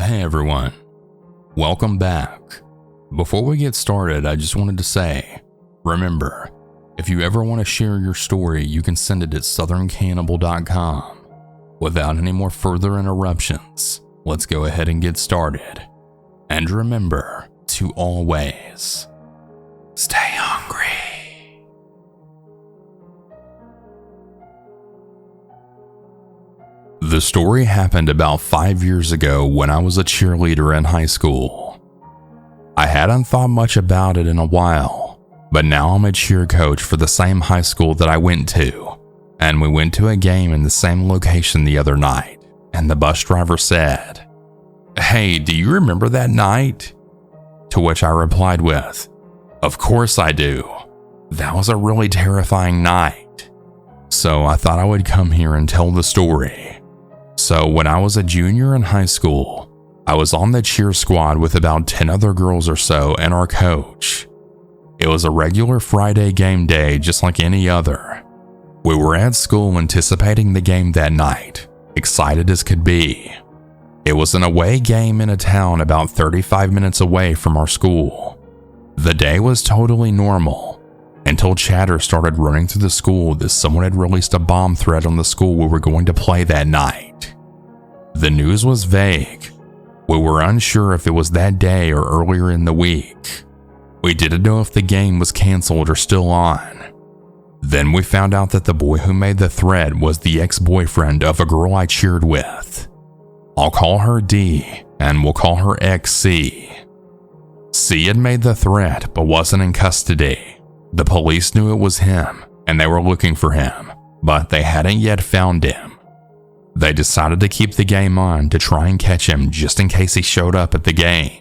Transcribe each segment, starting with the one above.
Hey everyone, welcome back. Before we get started, I just wanted to say, remember, if you ever want to share your story, you can send it at southerncannibal.com. Without any more further interruptions, let's go ahead and get started. And remember to always stay hungry. The story happened about 5 years ago when I was a cheerleader in high school. I hadn't thought much about it in a while, but now I'm a cheer coach for the same high school that I went to, and we went to a game in the same location the other night, and the bus driver said, "Hey, do you remember that night?" To which I replied with, "Of course I do. That was a really terrifying night." So I thought I would come here and tell the story. So when I was a junior in high school, I was on the cheer squad with about 10 other girls or so and our coach. It was a regular Friday game day just like any other. We were at school anticipating the game that night, excited as could be. It was an away game in a town about 35 minutes away from our school. The day was totally normal, until chatter started running through the school that someone had released a bomb threat on the school we were going to play that night. The news was vague. We were unsure if it was that day or earlier in the week. We didn't know if the game was canceled or still on. Then we found out that the boy who made the threat was the ex-boyfriend of a girl I cheered with. I'll call her D, and we'll call her XC. C had made the threat but wasn't in custody. The police knew it was him, and they were looking for him, but they hadn't yet found him. They decided to keep the game on to try and catch him just in case he showed up at the game.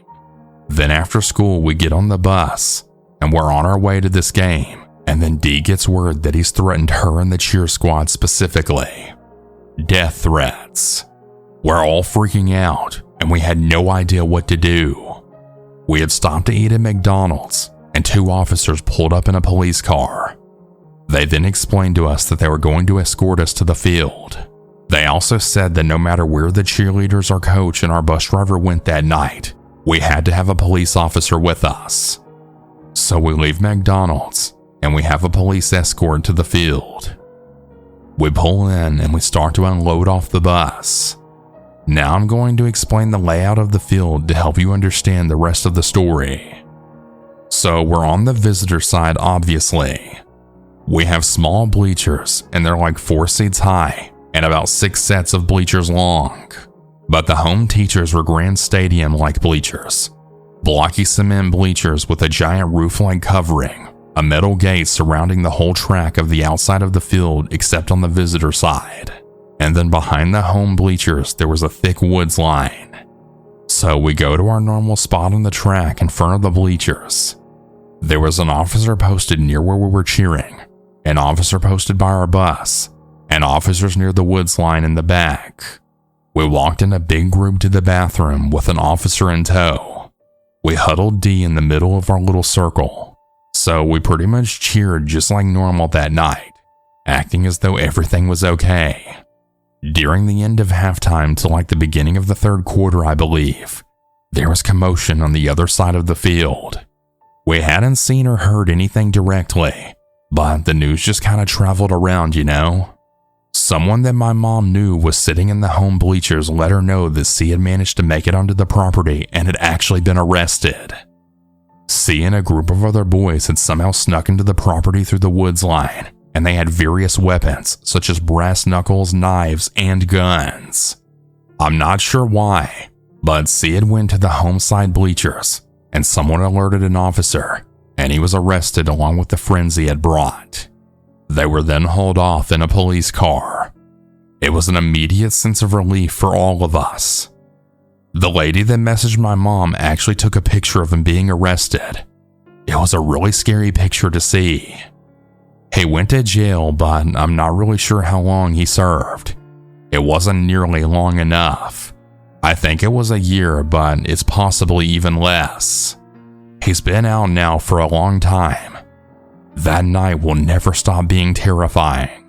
Then after school, we get on the bus, and we're on our way to this game, and then D gets word that he's threatened her and the cheer squad specifically. Death threats. We're all freaking out, and we had no idea what to do. We had stopped to eat at McDonald's, and 2 officers pulled up in a police car. They then explained to us that they were going to escort us to the field. They also said that no matter where the cheerleaders, our coach, and our bus driver went that night, we had to have a police officer with us. So we leave McDonald's, and we have a police escort to the field. We pull in and we start to unload off the bus. Now I'm going to explain the layout of the field to help you understand the rest of the story. So we're on the visitor side, obviously. We have small bleachers, and they're like 4 seats high and about 6 sets of bleachers long. But the home teachers were grand stadium-like bleachers. Blocky cement bleachers with a giant roof-like covering, a metal gate surrounding the whole track of the outside of the field except on the visitor side. And then behind the home bleachers, there was a thick woods line. So we go to our normal spot on the track in front of the bleachers. There was an officer posted near where we were cheering, an officer posted by our bus, and officers near the woods line in the back. We walked in a big group to the bathroom with an officer in tow. We huddled D in the middle of our little circle, so we pretty much cheered just like normal that night, acting as though everything was okay. During the end of halftime to like the beginning of the third quarter, I believe, there was commotion on the other side of the field. We hadn't seen or heard anything directly, but the news just kind of traveled around, you know? Someone that my mom knew was sitting in the home bleachers let her know that C had managed to make it onto the property and had actually been arrested. C and a group of other boys had somehow snuck into the property through the woods line, and they had various weapons such as brass knuckles, knives, and guns. I'm not sure why, but C had went to the home side bleachers, and someone alerted an officer, and he was arrested along with the friends he had brought. They were then hauled off in a police car. It was an immediate sense of relief for all of us. The lady that messaged my mom actually took a picture of him being arrested. It was a really scary picture to see. He went to jail, but I'm not really sure how long he served. It wasn't nearly long enough. I think it was a year, but it's possibly even less. He's been out now for a long time. That night will never stop being terrifying.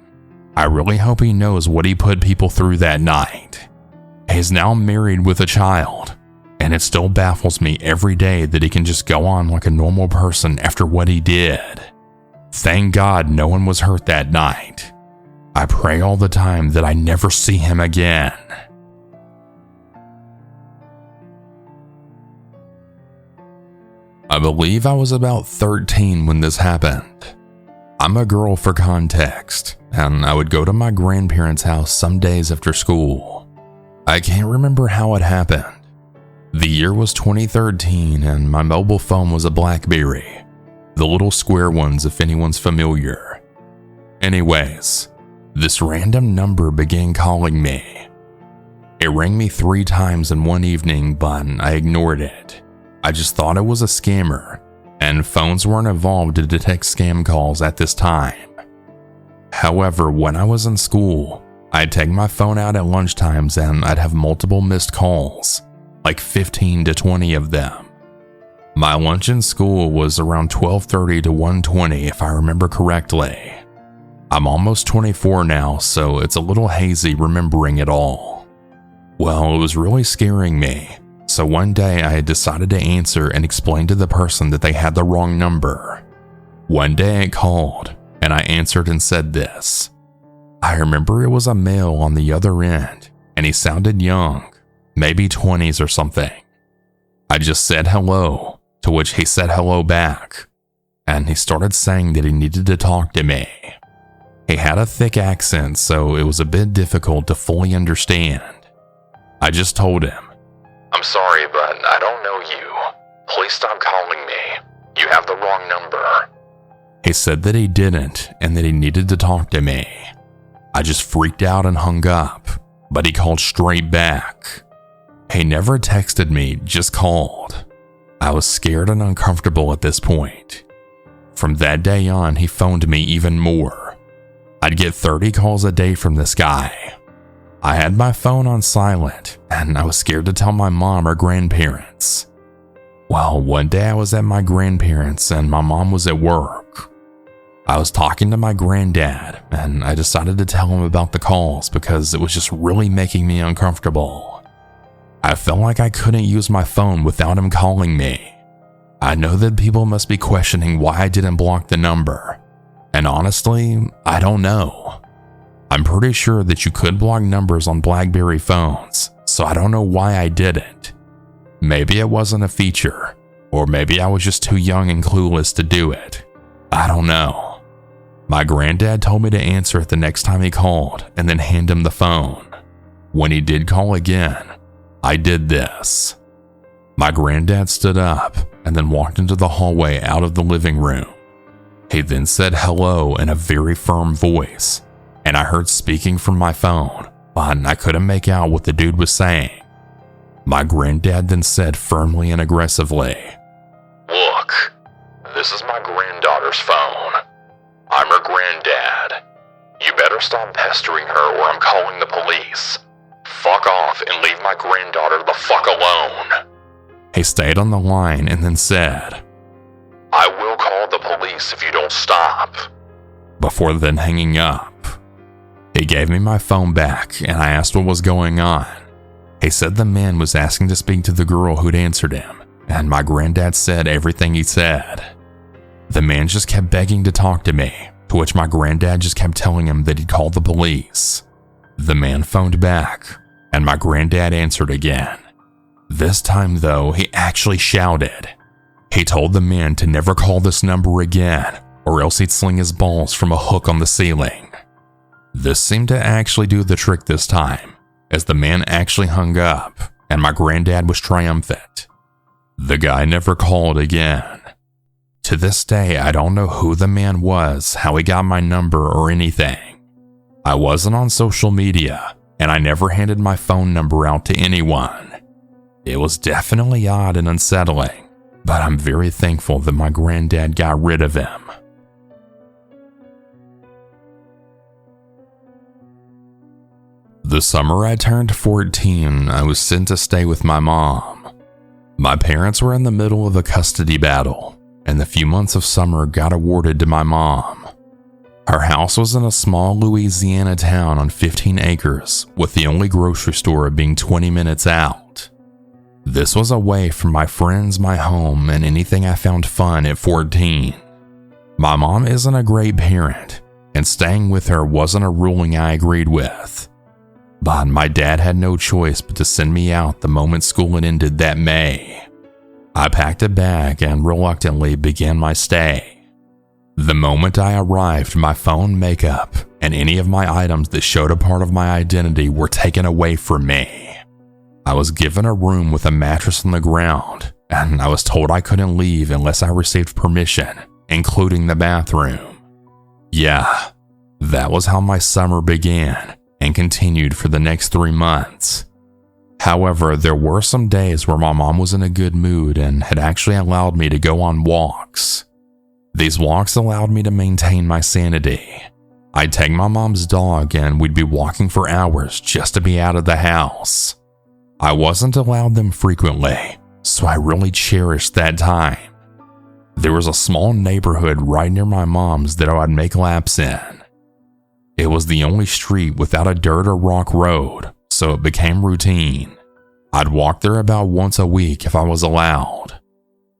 I really hope he knows what he put people through that night. He's now married with a child, and it still baffles me every day that he can just go on like a normal person after what he did. Thank God no one was hurt that night. I pray all the time that I never see him again. I believe I was about 13 when this happened. I'm a girl for context, and I would go to my grandparents' house some days after school. I can't remember how it happened. The year was 2013 and my mobile phone was a BlackBerry. The little square ones if anyone's familiar. Anyways, this random number began calling me. It rang me 3 times in one evening, but I ignored it. I just thought it was a scammer, and phones weren't evolved to detect scam calls at this time. However, when I was in school, I'd take my phone out at lunchtimes and I'd have multiple missed calls, like 15 to 20 of them. My lunch in school was around 12:30 to 1:20 if I remember correctly. I'm almost 24 now, so it's a little hazy remembering it all. Well, it was really scaring me, so one day I had decided to answer and explain to the person that they had the wrong number. One day it called, and I answered and said this. I remember it was a male on the other end, and he sounded young, maybe 20s or something. I just said hello, to which he said hello back, and he started saying that he needed to talk to me. He had a thick accent, so it was a bit difficult to fully understand. I just told him, "I'm sorry, but I don't know you. Please stop calling me. You have the wrong number." He said that he didn't and that he needed to talk to me. I just freaked out and hung up, but he called straight back. He never texted me, just called. I was scared and uncomfortable at this point. From that day on, he phoned me even more. I'd get 30 calls a day from this guy. I had my phone on silent, and I was scared to tell my mom or grandparents. Well, one day I was at my grandparents' and my mom was at work. I was talking to my granddad, and I decided to tell him about the calls because it was just really making me uncomfortable. I felt like I couldn't use my phone without him calling me. I know that people must be questioning why I didn't block the number, and honestly, I don't know. I'm pretty sure that you could block numbers on BlackBerry phones, so I don't know why I didn't. Maybe it wasn't a feature, or maybe I was just too young and clueless to do it. I don't know. My granddad told me to answer it the next time he called and then hand him the phone. When he did call again, I did this. My granddad stood up and then walked into the hallway out of the living room. He then said hello in a very firm voice, and I heard speaking from my phone, but I couldn't make out what the dude was saying. My granddad then said firmly and aggressively, "Look, this is my granddaughter's phone. I'm her granddad. You better stop pestering her or I'm calling the police. Fuck off and leave my granddaughter the fuck alone." He stayed on the line and then said, "I will call the police if you don't stop," before then hanging up. He gave me my phone back and I asked what was going on. He said the man was asking to speak to the girl who'd answered him, and my granddad said everything he said. The man just kept begging to talk to me, to which my granddad just kept telling him that he'd call the police. The man phoned back, and my granddad answered again. This time though, he actually shouted. He told the man to never call this number again, or else he'd sling his balls from a hook on the ceiling. This seemed to actually do the trick this time, as the man actually hung up, and my granddad was triumphant. The guy never called again. To this day, I don't know who the man was, how he got my number, or anything. I wasn't on social media, and I never handed my phone number out to anyone. It was definitely odd and unsettling, but I'm very thankful that my granddad got rid of him. The summer I turned 14, I was sent to stay with my mom. My parents were in the middle of a custody battle, and the few months of summer got awarded to my mom. Her house was in a small Louisiana town on 15 acres, with the only grocery store being 20 minutes out. This was away from my friends, my home, and anything I found fun at 14. My mom isn't a great parent, and staying with her wasn't a ruling I agreed with. But my dad had no choice but to send me out the moment school had ended that May. I packed a bag and reluctantly began my stay. The moment I arrived, my phone, makeup, and any of my items that showed a part of my identity were taken away from me. I was given a room with a mattress on the ground, and I was told I couldn't leave unless I received permission, including the bathroom. Yeah, that was how my summer began and continued for the next 3 months. However, there were some days where my mom was in a good mood and had actually allowed me to go on walks. These walks allowed me to maintain my sanity. I'd take my mom's dog and we'd be walking for hours just to be out of the house. I wasn't allowed them frequently, so I really cherished that time. There was a small neighborhood right near my mom's that I'd make laps in. It was the only street without a dirt or rock road, so it became routine. I'd walk there about once a week if I was allowed.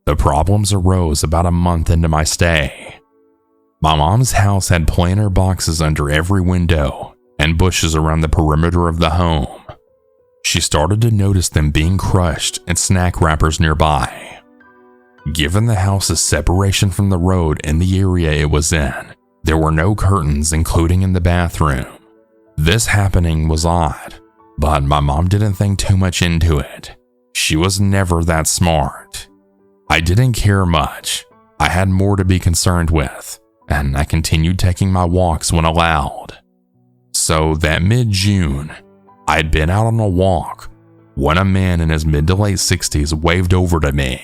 The problems arose about a month into my stay. My mom's house had planter boxes under every window and bushes around the perimeter of the home. She started to notice them being crushed and snack wrappers nearby. Given the house's separation from the road and the area it was in, there were no curtains, including in the bathroom. This happening was odd, but my mom didn't think too much into it. She was never that smart. I didn't care much. I had more to be concerned with, and I continued taking my walks when allowed. So that mid-June, I'd been out on a walk when a man in his mid to late 60s waved over to me.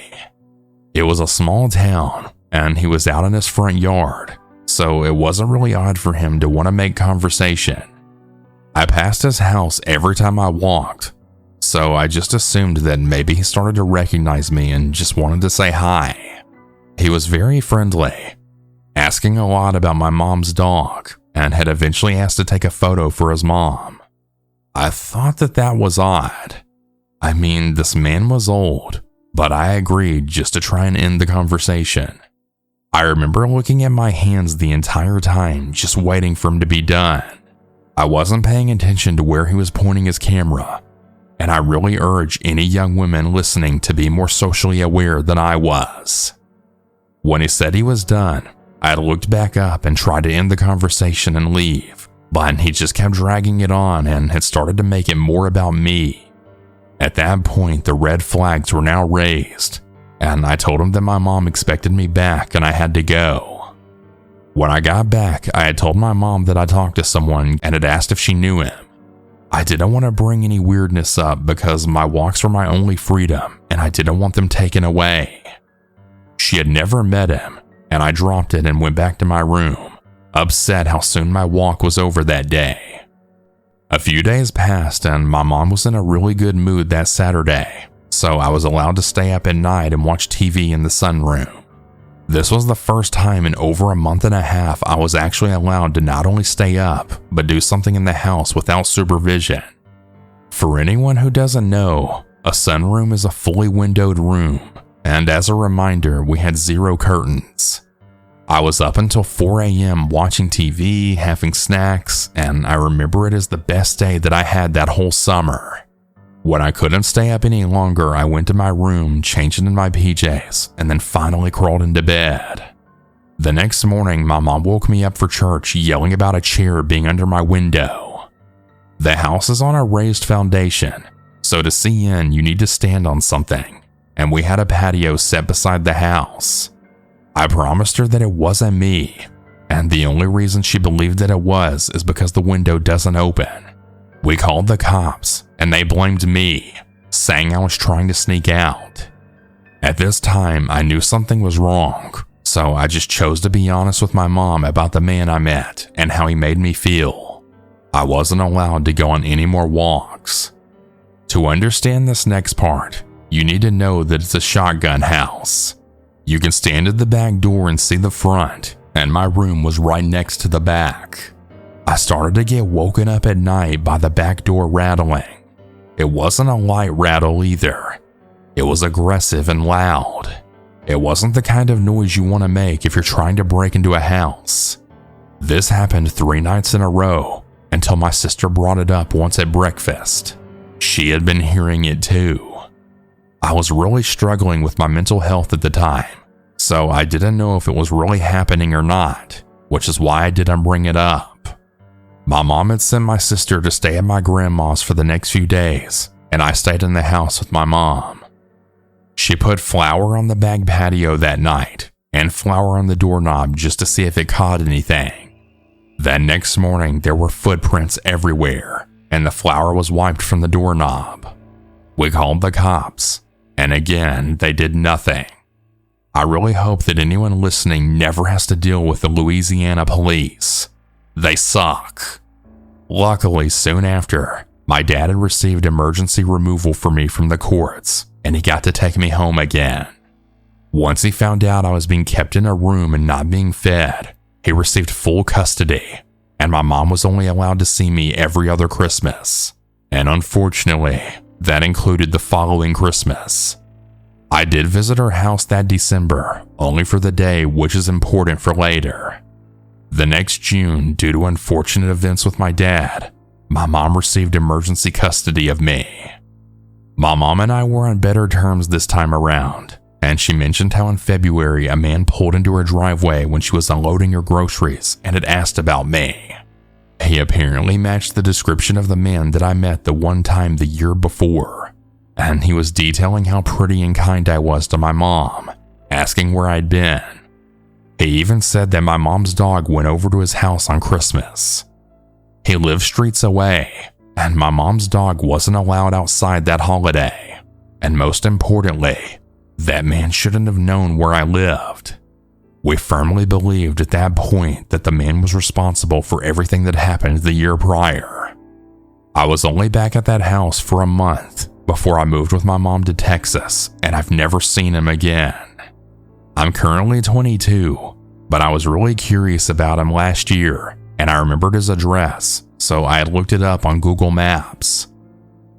It was a small town, and he was out in his front yard, so it wasn't really odd for him to want to make conversation. I passed his house every time I walked, so I just assumed that maybe he started to recognize me and just wanted to say hi. He was very friendly, asking a lot about my mom's dog, and had eventually asked to take a photo for his mom. I thought that was odd. I mean, this man was old, but I agreed just to try and end the conversation. I remember looking at my hands the entire time, just waiting for him to be done. I wasn't paying attention to where he was pointing his camera, and I really urge any young women listening to be more socially aware than I was. When he said he was done, I looked back up and tried to end the conversation and leave, but he just kept dragging it on and had started to make it more about me. At that point, the red flags were now raised, and I told him that my mom expected me back and I had to go. When I got back, I had told my mom that I talked to someone and had asked if she knew him. I didn't want to bring any weirdness up because my walks were my only freedom and I didn't want them taken away. She had never met him, and I dropped it and went back to my room, upset how soon my walk was over that day. A few days passed and my mom was in a really good mood that Saturday, so I was allowed to stay up at night and watch TV in the sunroom. This was the first time in over a month and a half I was actually allowed to not only stay up, but do something in the house without supervision. For anyone who doesn't know, a sunroom is a fully windowed room, and as a reminder, we had 0 curtains. I was up until 4 a.m. watching TV, having snacks, and I remember it as the best day that I had that whole summer. When I couldn't stay up any longer, I went to my room, changed into my PJs, and then finally crawled into bed. The next morning, my mom woke me up for church yelling about a chair being under my window. The house is on a raised foundation, so to see in, you need to stand on something, and we had a patio set beside the house. I promised her that it wasn't me, and the only reason she believed that it was is because the window doesn't open. We called the cops, and they blamed me, saying I was trying to sneak out. At this time, I knew something was wrong, so I just chose to be honest with my mom about the man I met and how he made me feel. I wasn't allowed to go on any more walks. To understand this next part, you need to know that it's a shotgun house. You can stand at the back door and see the front, and my room was right next to the back. I started to get woken up at night by the back door rattling. It wasn't a light rattle either. It was aggressive and loud. It wasn't the kind of noise you want to make if you're trying to break into a house. This happened 3 nights in a row until my sister brought it up once at breakfast. She had been hearing it too. I was really struggling with my mental health at the time, so I didn't know if it was really happening or not, which is why I didn't bring it up. My mom had sent my sister to stay at my grandma's for the next few days, and I stayed in the house with my mom. She put flour on the back patio that night and flour on the doorknob just to see if it caught anything. That next morning, there were footprints everywhere, and the flour was wiped from the doorknob. We called the cops, and again, they did nothing. I really hope that anyone listening never has to deal with the Louisiana police. They suck. Luckily, soon after, my dad had received emergency removal for me from the courts, and he got to take me home again. Once he found out I was being kept in a room and not being fed, he received full custody, and my mom was only allowed to see me every other Christmas. And unfortunately, that included the following Christmas. I did visit her house that December, only for the day, which is important for later. The next June, due to unfortunate events with my dad, my mom received emergency custody of me. My mom and I were on better terms this time around, and she mentioned how in February a man pulled into her driveway when she was unloading her groceries and had asked about me. He apparently matched the description of the man that I met the one time the year before, and he was detailing how pretty and kind I was to my mom, asking where I'd been. He even said that my mom's dog went over to his house on Christmas. He lived streets away, and my mom's dog wasn't allowed outside that holiday. And most importantly, that man shouldn't have known where I lived. We firmly believed at that point that the man was responsible for everything that happened the year prior. I was only back at that house for a month before I moved with my mom to Texas, and I've never seen him again. I'm currently 22, but I was really curious about him last year, and I remembered his address, so I had looked it up on Google Maps.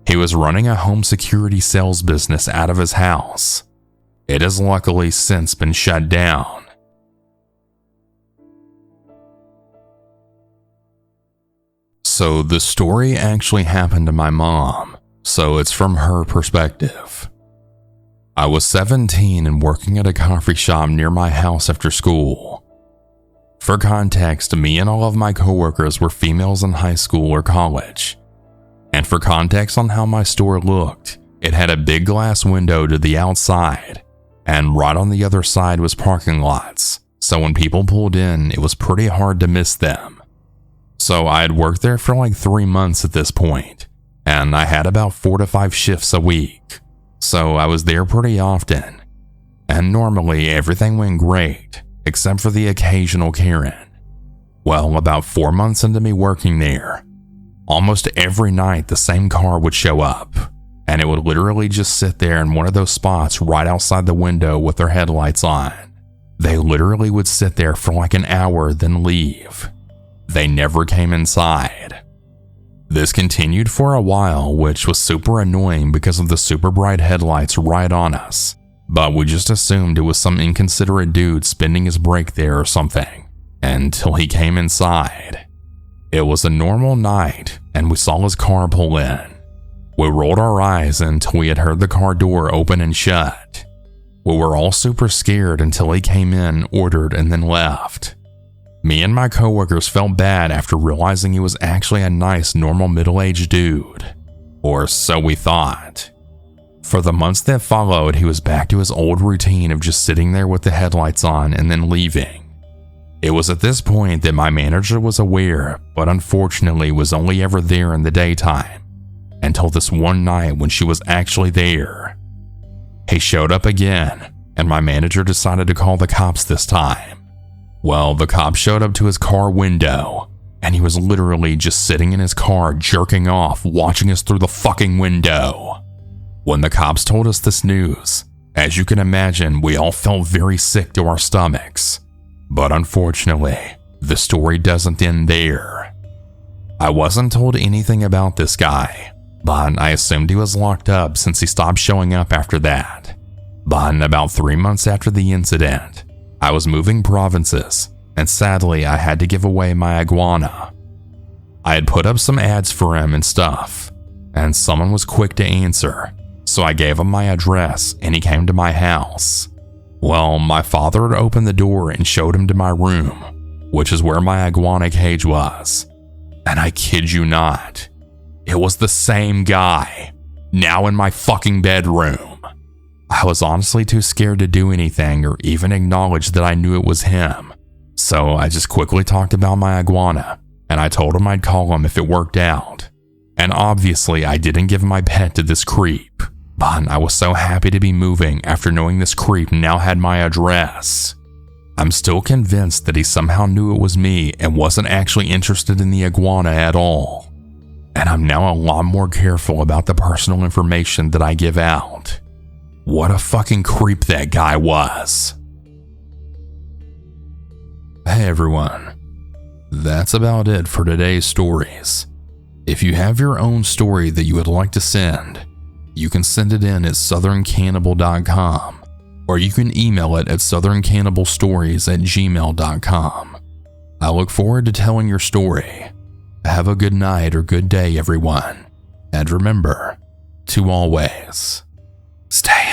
He was running a home security sales business out of his house. It has luckily since been shut down. So the story actually happened to my mom, so it's from her perspective. I was 17 and working at a coffee shop near my house after school. For context, me and all of my coworkers were females in high school or college. And for context on how my store looked, it had a big glass window to the outside, and right on the other side was parking lots, so when people pulled in, it was pretty hard to miss them. So I had worked there for like 3 months at this point, and I had about 4 to 5 shifts a week, so I was there pretty often. And normally everything went great, except for the occasional Karen. Well, about 4 months into me working there, almost every night the same car would show up, and it would literally just sit there in one of those spots right outside the window with their headlights on. They literally would sit there for like an hour, then leave. They never came inside. This continued for a while, which was super annoying because of the super bright headlights right on us, but we just assumed it was some inconsiderate dude spending his break there or something, until he came inside. It was a normal night, and we saw his car pull in. We rolled our eyes until we had heard the car door open and shut. We were all super scared until he came in, ordered, and then left. Me and my coworkers felt bad after realizing he was actually a nice, normal middle-aged dude. Or so we thought. For the months that followed, he was back to his old routine of just sitting there with the headlights on and then leaving. It was at this point that my manager was aware, but unfortunately was only ever there in the daytime, until this one night when she was actually there. He showed up again, and my manager decided to call the cops this time. Well, the cop showed up to his car window, and he was literally just sitting in his car jerking off, watching us through the fucking window. When the cops told us this news, as you can imagine, we all felt very sick to our stomachs. But unfortunately, the story doesn't end there. I wasn't told anything about this guy, but I assumed he was locked up since he stopped showing up after that. But about 3 months after the incident, I was moving provinces, and sadly I had to give away my iguana. I had put up some ads for him and stuff, and someone was quick to answer, so I gave him my address and he came to my house. Well, my father had opened the door and showed him to my room, which is where my iguana cage was. And I kid you not, it was the same guy, now in my fucking bedroom. I was honestly too scared to do anything or even acknowledge that I knew it was him. So I just quickly talked about my iguana, and I told him I'd call him if it worked out. And obviously I didn't give my pet to this creep, but I was so happy to be moving after knowing this creep now had my address. I'm still convinced that he somehow knew it was me and wasn't actually interested in the iguana at all. And I'm now a lot more careful about the personal information that I give out. What a fucking creep that guy was. Hey everyone, that's about it for today's stories. If you have your own story that you would like to send, you can send it in at southerncannibal.com, or you can email it at southerncannibalstories@gmail.com. I look forward to telling your story. Have a good night or good day, everyone. And remember to always stay